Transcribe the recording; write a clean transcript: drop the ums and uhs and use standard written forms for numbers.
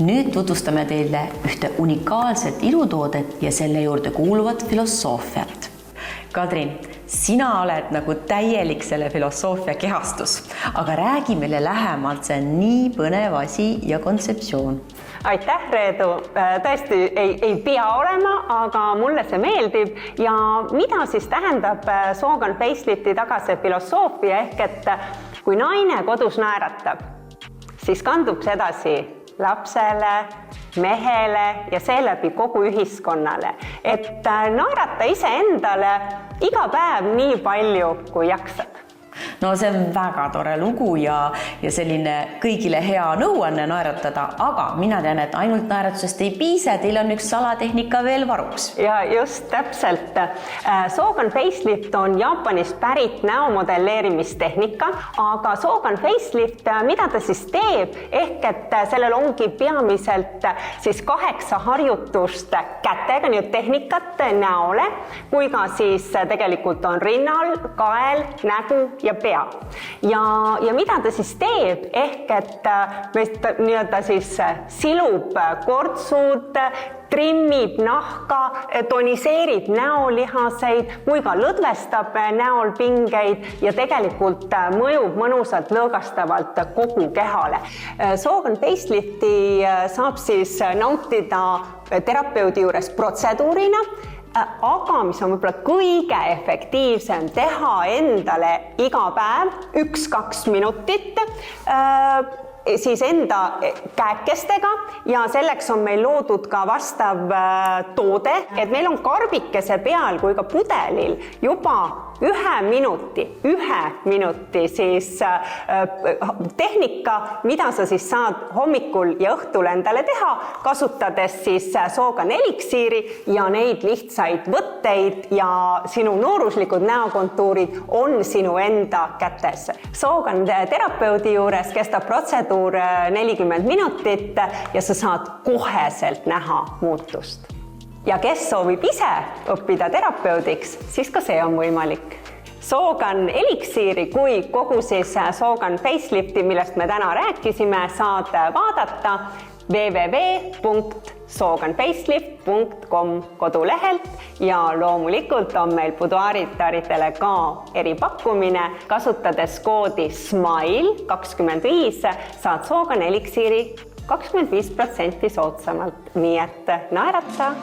Nüüd tutvustame teile ühte unikaalset ilutoodet ja selle juurde kuuluvat filosoofiat. Kadrin, sina oled nagu täielik selle filosoofia kehastus, aga räägi meile lähemalt, see on nii põnev asi ja kontseptsioon. Aitäh, Reedu. Tõesti ei pea olema, aga mulle see meeldib. Ja mida siis tähendab Sogan facelifti taga see filosoofia ehk, et kui naine kodus naeratab, siis kandub see edasi lapsele, mehele ja seeläbi kogu ühiskonnale. Et naerata iseendale iga päev nii palju, kui jaksad. No see on väga tore lugu ja selline kõigile hea nõuanne naeratada, aga mina tean, et ainult naeratusest ei piisa, teil on üks salatehnika veel varuks. Ja just täpselt. Sogan facelift on Jaapanist pärit näomodelleerimistehnika, aga Sogan facelift, mida ta siis teeb, ehk et sellel ongi peamiselt siis 8 harjutust kätega, nii tehnikat näole, kui ka siis tegelikult on rinnal, kael, nägu ja pea. Ja mida ta siis teeb, ehk et meist nii-öelda siis silub kortsud, trimmib nahka, toniseerib näolihaseid, kui ka lõdvestab näol pingeid ja tegelikult mõjub mõnusalt lõõgastavalt kogu kehale. Sogan facelifti saab siis nautida terapeudi juures protseduurina, aga mis on võib-olla kõige efektiivsem, teha endale iga päev 1-2 minutit siis enda käekestega ja selleks on meil loodud ka vastav toode, et meil on karbikese peal kui ka pudelil juba 1 minuti siis tehnika, mida sa siis saad hommikul ja õhtul endale teha, kasutades siis Sogan eliksiiri ja neid lihtsaid võtteid ja sinu nooruslikud näokontuurid on sinu enda kätes. Sogan terapeudi juures kestab protseduur 40 minutit ja sa saad koheselt näha muutust. Ja kes soovib ise õppida terapeudiks, siis ka see on võimalik. Sogan eliksiiri kui kogu siis Sogan facelifti, millest me täna rääkisime, saad vaadata www.soganfacelift.com kodulehelt ja loomulikult on meil buduaaritaritele ka eripakkumine. Kasutades koodi SMILE25 saad Sogan eliksiiri 25% soodsamalt, nii et naerata!